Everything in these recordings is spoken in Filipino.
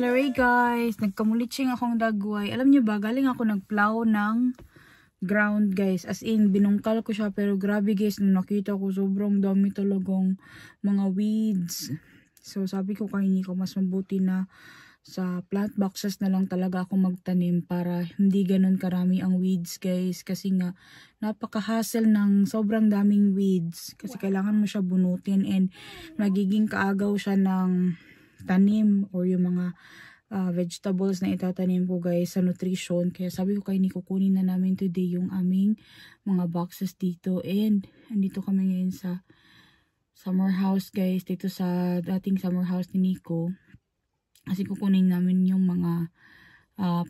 Hello guys, nagkamulitsing akong dagway. Alam niyo ba, galing ako nagplow ng ground guys. As in, binungkal ko siya pero grabe guys, nung nakita ko sobrang dami talagang mga weeds. So sabi ko kay Nico, mas mabuti na sa plant boxes na lang talaga ako magtanim para hindi ganun karami ang weeds guys. Kasi nga, napaka-hassle ng sobrang daming weeds. Kasi kailangan mo siya bunutin and magiging kaagaw siya ng tanim or yung mga vegetables na itatanim ko guys sa nutrition. Kaya sabi ko kay Nico, kunin na namin today yung aming mga boxes dito. And andito kami ngayon sa summer house guys, dito sa dating summer house ni Nico. Kasi kukunin namin yung mga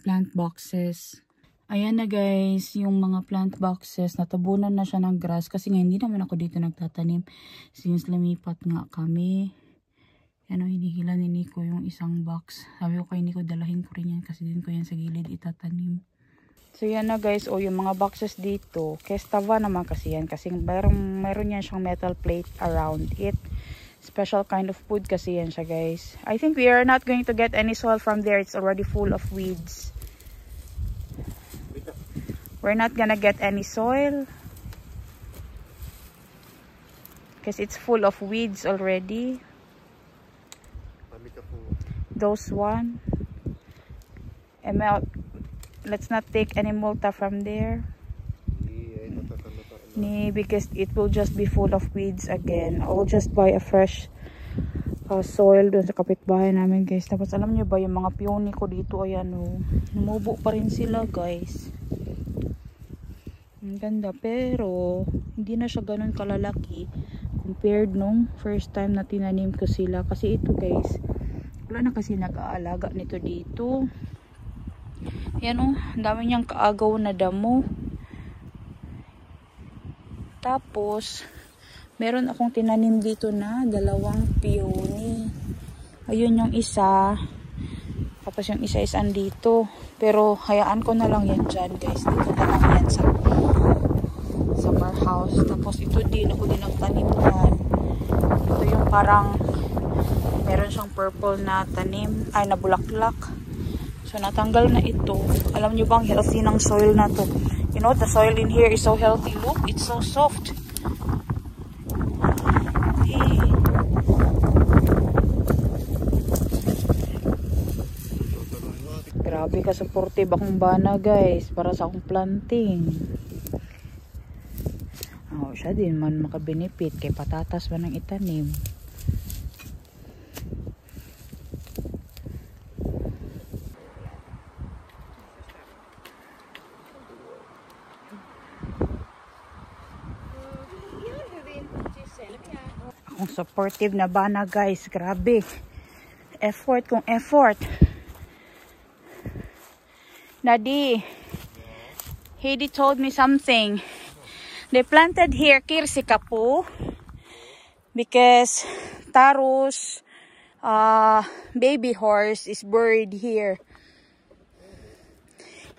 plant boxes. Ayan na guys, yung mga plant boxes, natabunan na siya ng grass kasi nga hindi naman ako dito nagtatanim since lumipat nga kami. Ano, hinihila ni Nico yung isang box. Sabi ko kay Nico, dalahin ko rin yan kasi din ko yan sa gilid itatanim. So yan na guys, yung mga boxes dito, Kestava naman kasi yan. Kasi meron yan siyang metal plate around it. Special kind of food kasi yan siya guys. I think we are not going to get any soil from there. It's already full of weeds. We're not gonna get any soil. Because it's full of weeds already. Those one. And let's not take any multa from there. Because it will just be full of weeds again. I'll just buy a fresh soil dun sa kapitbahay namin guys. Tapos alam nyo ba yung mga peony ko dito, ayan o. Numubo pa rin sila guys. Ang ganda pero hindi na siya ganun kalalaki compared nung first time na tinanim ko sila. Kasi ito guys, wala na kasi nag-aalaga nito dito. Yan o, ang dami niyang kaagaw na damo. Tapos, meron akong tinanim dito na dalawang peony. Ayun yung isa. Tapos yung isa is andito. Pero hayaan ko na lang yan dyan guys. Dito na lang yan sa summer house. Tapos ito din, ako din ang tanim yan. Ito yung parang meron siyang purple na tanim, ay na bulaklak. So natanggal na ito. Alam niyo bang healthy ng soil na to? You know, the soil in here is so healthy. Look, it's so soft. Hey. Grabe ka supportive akong bana guys para sa akong planting. Oh, siya din man makabenefit kay patatas man ang itanim. Akong supportive na bana guys, grabe. Effort kung effort. Daddy, Heidi told me something. They planted here kirsikapu because Taro's baby horse is buried here.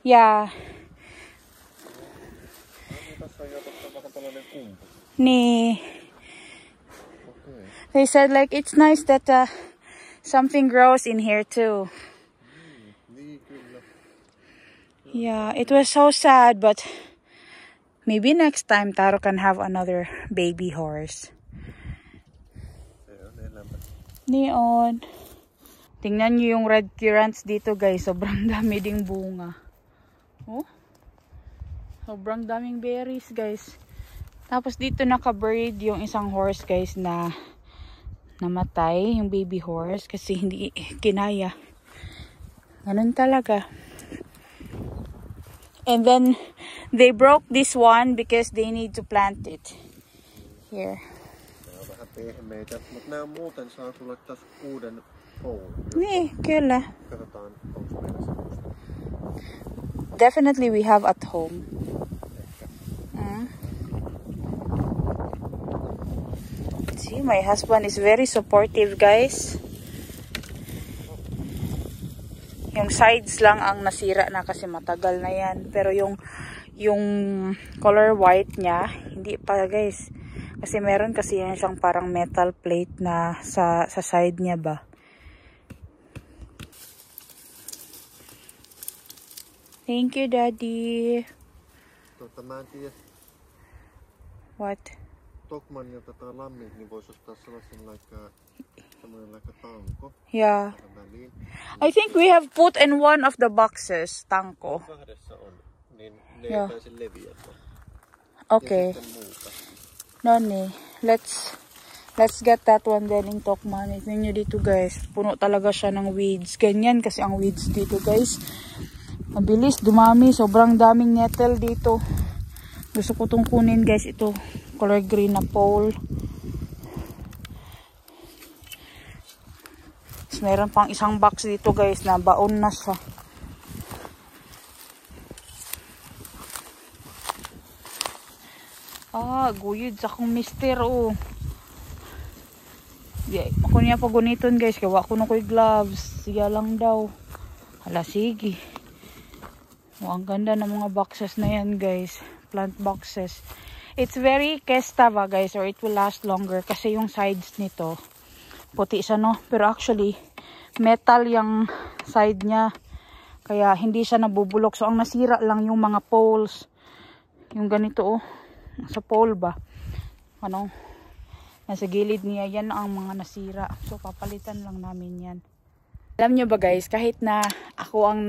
Yeah. They said like it's nice that something grows in here too. Yeah, it was so sad, but maybe next time Taro can have another baby horse. Neon. Tingnan nyo yung red currants dito guys. Sobrang dami ding bunga. Oh. Sobrang daming berries guys. Tapos dito naka-buried yung isang horse guys na namatay. Yung baby horse. Kasi hindi kinaya. Ganun talaga. And then they broke this one because they need to plant it here. Mutta nämä muuten saa sulle taas uuden koulun. Niin, kyllä. Katsotaan, onko meillä semmoista. Definitely we have at home. See, my husband is very supportive guys. Yung sides lang ang nasira na kasi matagal na yan. Pero yung color white niya, hindi pa guys. Kasi meron kasi yan siyang parang metal plate na sa side niya ba. Thank you, Daddy. Mä en tiedä, What? Tokmannilta tai Lammilta, niin voisi ostaa sellainen semmoinen tanko. Yeah. Tähän väliin. I think we have put in one of the boxes, tanko. Kahdessa on, niin ne Joo. ei pääse leviämään. Okay. Ja sitten muuta. No niin. Let's get that one then in Tokman. Ito nyo dito guys. Puno talaga siya ng weeds. Ganyan kasi ang weeds dito guys. Mabilis dumami. Sobrang daming nettle dito. Gusto ko itong kunin guys. Ito. Color green na pole. Tapos meron pang isang box dito guys na baon na siya. Guyod sa akong mister oh. Yeah, ako niya pa guniton guys. Kawa ko na ko'y gloves. Siya lang daw. Hala sige. Ang ganda ng mga boxes na yan guys. Plant boxes. It's very kestava guys. Or it will last longer. Kasi yung sides nito. Puti siya no. Pero actually metal yung side niya. Kaya hindi siya nabubulok. So ang nasira lang yung mga poles. Yung ganito oh. Sa pole ba? Ano? Nasa gilid niya, yan ang mga nasira. So, papalitan lang namin yan. Alam nyo ba guys, kahit na ako ang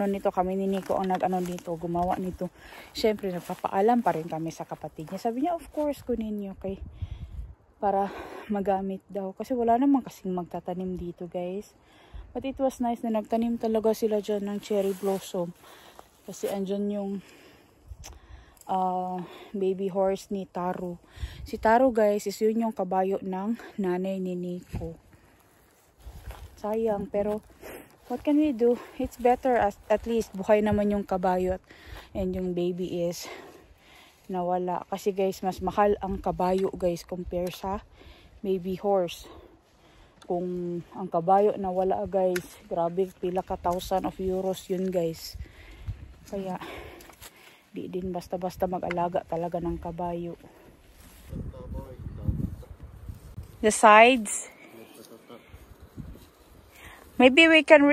nito, kami ni Nico ang nito, gumawa nito. Siyempre, nagpapaalam pa rin kami sa kapatid niya. Sabi niya, of course, kunin nyo kay para magamit daw. Kasi wala naman kasing magtatanim dito guys. But it was nice na nagtanim talaga sila dyan ng cherry blossom. Kasi andyan yung baby horse ni Taro. Si Taro guys is yun yung kabayo ng nanay ni Nico. Sayang pero what can we do? It's better at least buhay naman yung kabayo and yung baby is nawala. Kasi guys mas mahal ang kabayo guys compare sa baby horse. Kung ang kabayo nawala guys, grabe pila ka thousand of euros yun guys. Kaya di din basta-basta mag-alaga talaga ng kabayo. The sides. Maybe we can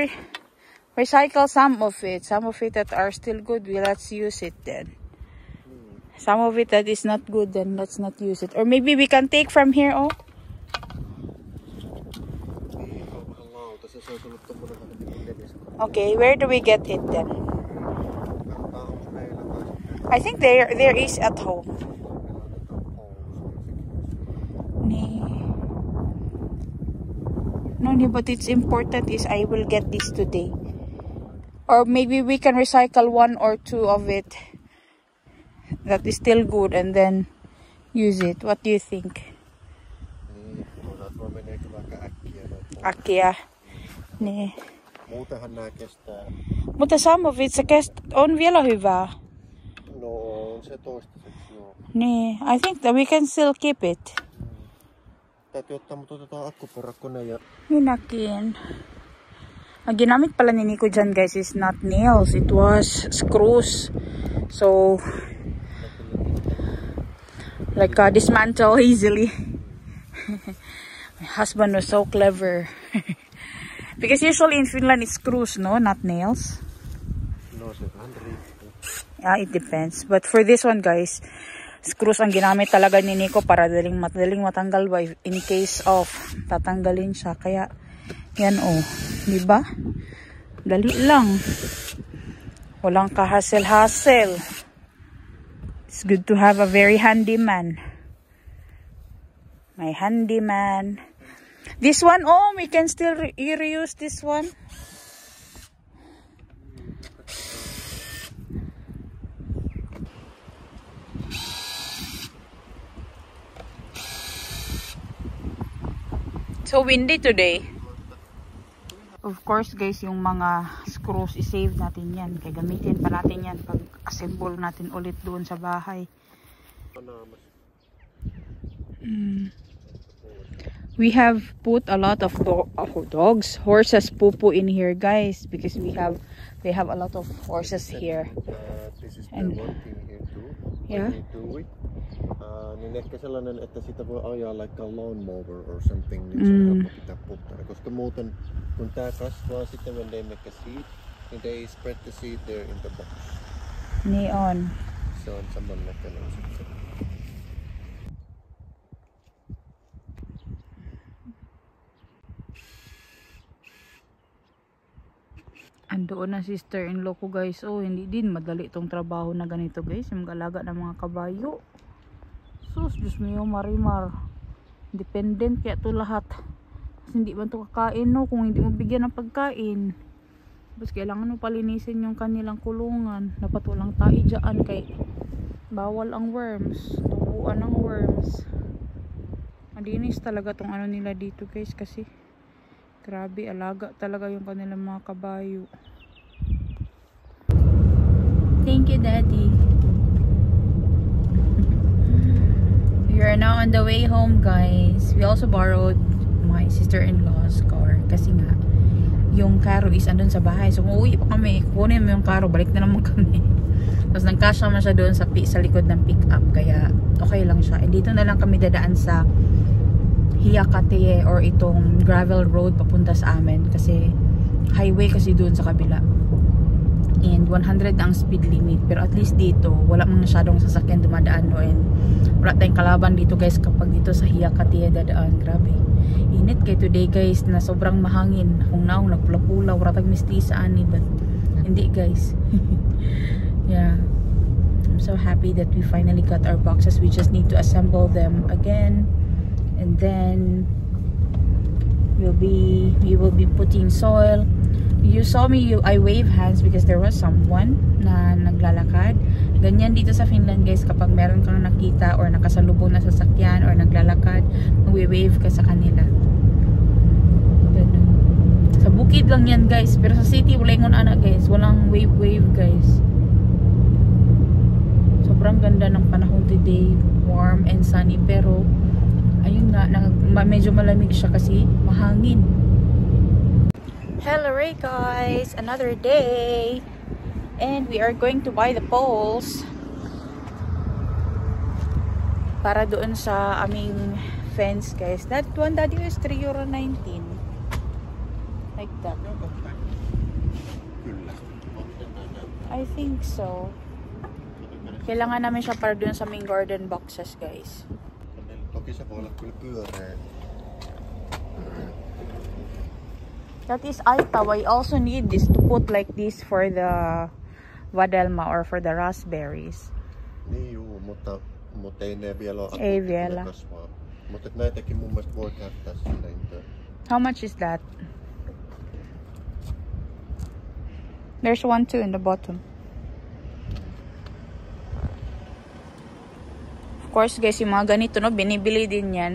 recycle some of it. Some of it that are still good, let's use it then. Some of it that is not good, then let's not use it. Or maybe we can take from here, oh. Okay, where do we get it then? I think there is at home. No, but it's important is I will get this today. Or maybe we can recycle one or two of it that is still good and then use it. What do you think? Äkkiä. Niin. Muutenhan nää kestää. Mutta some of it on vielä hyvää. No, on se toistaiseksi, joo. Niin, I think that we can still keep it. Täytyy ottaa, mutta otetaan akkuperäkone ja... Minäkin. Ang ginamit pala ni Nico dyan guys is not nails. It was screws. So, like dismantle easily. My husband was so clever. Because usually in Finland it's screws, no? Not nails. No, se vähän riippuu. Yeah, it depends. But for this one guys, screws ang ginamit talaga ni Nico para madaling matanggal ba in case of tatanggalin siya. Kaya yan oh, di ba? Dali lang. Walang ka-hassle-hassle. It's good to have a very handyman. My handyman. This one, oh, we can still reuse this one. So windy today. Of course guys, yung mga screws i-save natin yan. Kaya gamitin pa natin yan pag assemble natin ulit doon sa bahay. We have put a lot of horses poo in here guys, because they have a lot of horses here. This is and working here too. Yeah. When you do it, niin ehkä sellainen, että sitä voi ajaa like a lawnmower or something, niin se on helppo pitää puhtana. Koska muuten, kun tää kasvaa, sitten when they make a seed, They spread the seed there in the box. Neon. So someone like that. Andoon na sister-in-law ko guys. Oh, hindi din madali itong trabaho na ganito guys. Yung mag-alaga ng mga kabayo. Sus, Diyos mo yung marimar. Dependent kaya to lahat. Kasi hindi ba ito kakain no? Kung hindi mo bigyan ng pagkain. Tapos kailangan mo palinisin yung kanilang kulungan. Dapat walang tae dyan kay bawal ang worms. Tubuan ng worms. Madinis talaga tong ano nila dito guys kasi grabe, alaga talaga yung kanilang mga kabayo. Thank you, Daddy. We are now on the way home, guys. We also borrowed my sister-in-law's car kasi nga yung karo is andun sa bahay. So, uuwi pa kami. Kukunin mo yung karo, balik na naman kami. Tapos nagkasya man siya doon sa likod ng pick-up. Kaya okay lang siya. And dito na lang kami dadaan sa Hiyakate or itong gravel road papunta sa amin kasi highway kasi doon sa kabila and 100 ang speed limit, pero at least dito wala mang masyadong sasakyan dumadaan no, and wala tayong kalaban dito guys kapag dito sa Hiyakate dadaan. Grabe init kay today guys na sobrang mahangin. Kung naong nagpula-pula wala tayong mistisa ani, but hindi guys. Yeah, I'm so happy that we finally got our boxes. We just need to assemble them again. And then we will be putting soil. You saw me, I wave hands because there was someone na naglalakad. Ganyan dito sa Finland guys, kapag meron kang nakita or nakasalubong na sasakyan or naglalakad, mag-wave ka sa kanila. Ganun. Sa bukid lang yan guys, pero sa city wala yung anak guys, walang wave guys. Sobrang ganda ng panahon today, warm and sunny, pero ayun nga, medyo malamig siya kasi mahangin. Hello guys, another day and we are going to buy the poles para doon sa aming fence guys. That one, Daddy, is €3.19 like that. I think so. Kailangan namin siya para doon sa aming garden boxes guys. Toki se voi olla kyllä pyöreä. That is aitava. I also need this to put like this for the vadelma or for the raspberries. Niin juu, mutta ei ne vielä ole. Ei vielä. Kasvaa. Mutta näitäkin mun mielestä voi käyttää silleen. How much is that? There's one too in the bottom. Of course guys, yung mga ganito no, binibili din yan.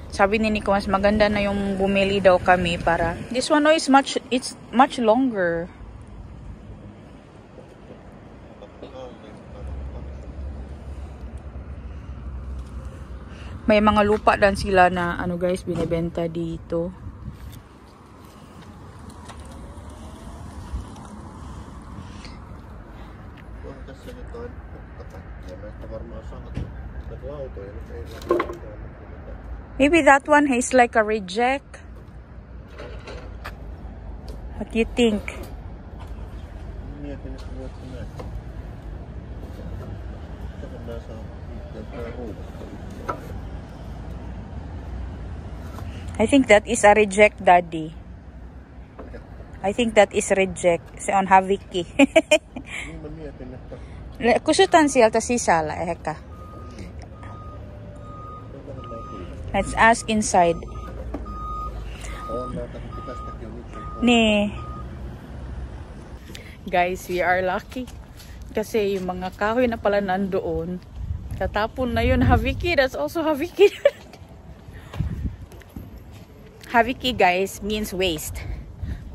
Sabi ni Nico, mas maganda na yung bumili daw kami para this one no is it's much longer. May mga lupa dan sila na ano guys, binebenta dito. Maybe that one is like a reject. What do you think? I think that is a reject, Daddy. I think that is reject. Se on Haviki. Kusutan sieltä sisällä ehkä. Let's ask inside. Nee. Guys, we are lucky. Kasi yung mga kahoy na pala nandoon. Tatapon na yun. Haviki, that's also Haviki. Haviki, guys, means waste.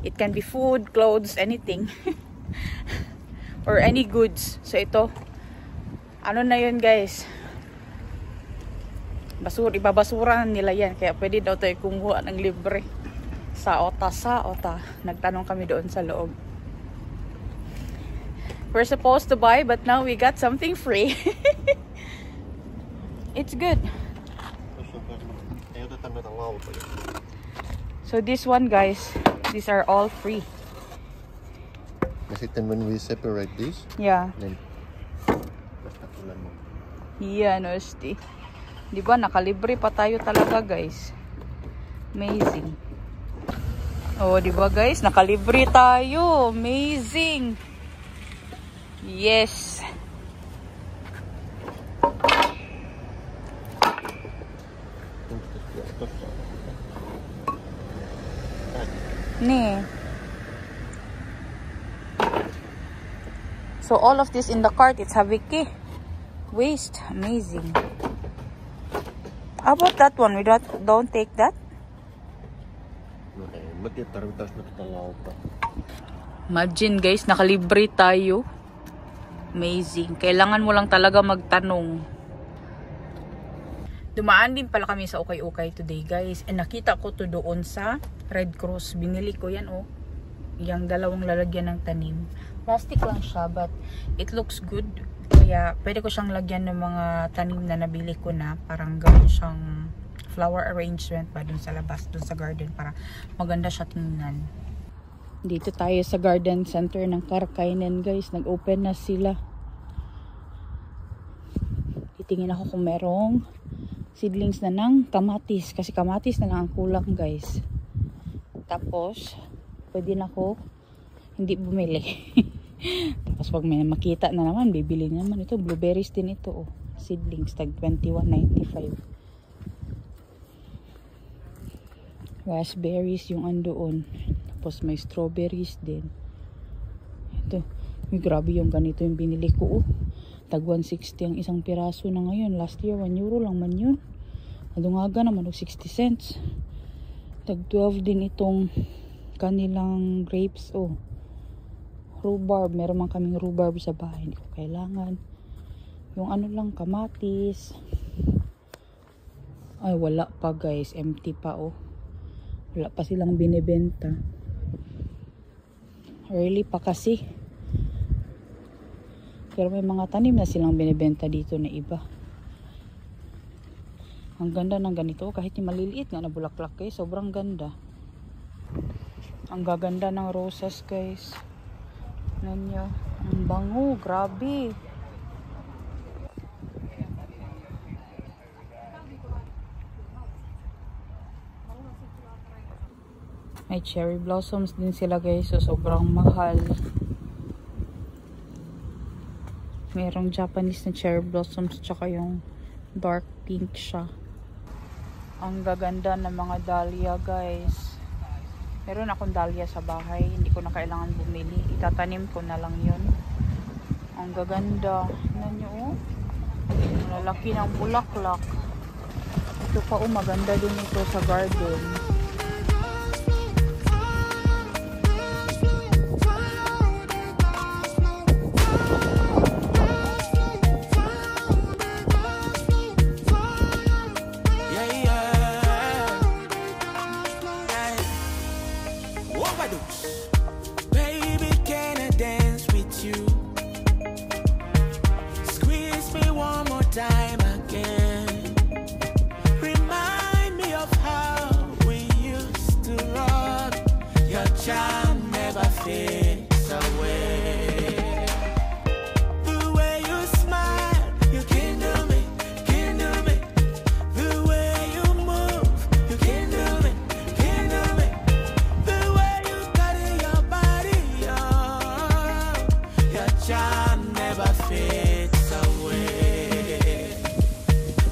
It can be food, clothes, anything. Or any goods. So ito, ano na yun guys? Ibabasura nila yan. Kaya pwede daw tayo kumuha ng libre. Sa Ota. Nagtanong kami doon sa loob. We're supposed to buy, but now we got something free. It's good. So this one guys, these are all free. Kasi then when we separate this, Yeah. then basta tulan mo. Yan, Osti. Di ba, nakalibre pa tayo talaga, guys. Amazing. Oh, di ba, guys? Nakalibre tayo. Amazing. Yes. Ne. So all of this in the cart, it's habiki. Waste. Amazing. How about that one? We don't take that? No, mati tarvitas na kitalaw pa. Imagine guys, nakalibre tayo. Amazing. Kailangan mo lang talaga magtanong. Dumaan din pala kami sa Ukay-Ukay today guys. And nakita ko to doon sa Red Cross. Binili ko yan oh. Yung dalawang lalagyan ng tanim. Plastic lang siya but it looks good. Kaya pwede ko siyang lagyan ng mga tanim na nabili ko na. Parang gawin siyang flower arrangement pa dun sa labas, dun sa garden para maganda siya tingnan. Dito tayo sa garden center ng Karkainen guys. Nag-open na sila. Titingin ako kung merong seedlings na ng kamatis. Kasi kamatis na lang ang kulang guys. Tapos, pwede na ako hindi bumili. Tapos pag may makita na naman, bibili naman ito. Blueberries din ito. Oh. Seedlings, tag 21.95. Raspberries yung andoon. Tapos may strawberries din. Ito. May grabe yung ganito yung binili ko. Oh. Tag 160 ang isang piraso na ngayon. Last year, 1 euro lang man yun. Nadungaga naman og 60 cents. Tag 12 din itong kanilang grapes. Oh. Rhubarb. Meron man kaming rhubarb sa bahay. Hindi ko kailangan. Yung ano lang, kamatis. Ay, wala pa guys. Empty pa oh. Wala pa silang binibenta. Early pa kasi. Pero may mga tanim na silang binibenta dito na iba. Ang ganda ng ganito. Kahit yung maliliit nga na bulaklak guys. Sobrang ganda. Ang gaganda ng roses guys. Nanyo. Ang bango. Grabe. May cherry blossoms din sila guys. So sobrang mahal. Merong Japanese na cherry blossoms. Tsaka yung dark pink siya. Ang gaganda ng mga dahlia guys. Meron akong dahlia sa bahay. Hindi ko na kailangan bumili. Itatanim ko na lang yun. Ang gaganda. Tingnan nyo oh. Lalaki ng bulaklak. Ito pa oh. Maganda din ito sa garden. Baby, can I dance with you? Squeeze me one more time again. Remind me of how we used to rock. Your charm never fades away. The way you smile, you can do me, can do me. The way you move, you can do me, can do me. The way you carry your body, oh, your charm never fades away.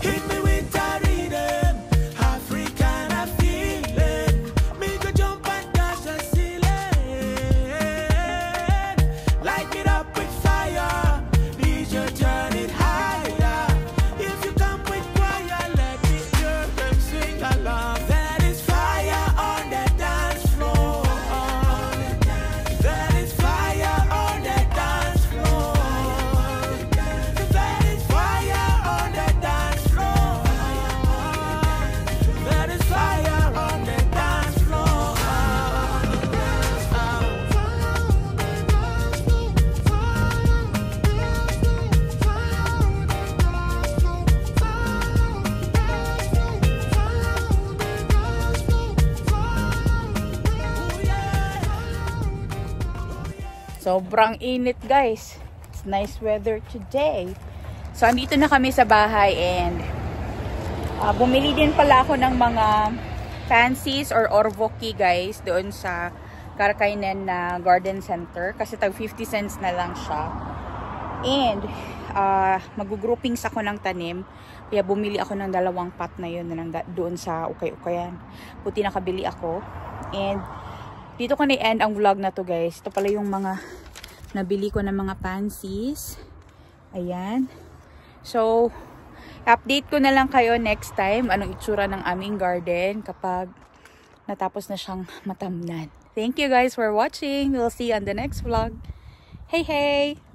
Hit me with a rhythm, African feeling. Make a jump and dash the ceiling. Sobrang init guys. It's nice weather today. So andito na kami sa bahay and bumili din pala ako ng mga fancies or orvoki guys doon sa Karakainan na garden center kasi tag 50 cents na lang siya. And mag-groupings ako ng tanim. Kaya bumili ako ng 2 pot na yun doon sa ukay-ukayan. Puti nakabili ako. And dito ko na-end ang vlog na to guys. Ito pala yung mga nabili ko ng mga pansies. Ayan. So, update ko na lang kayo next time anong itsura ng aming garden kapag natapos na siyang matamnan. Thank you guys for watching. We'll see you on the next vlog. Hey, hey!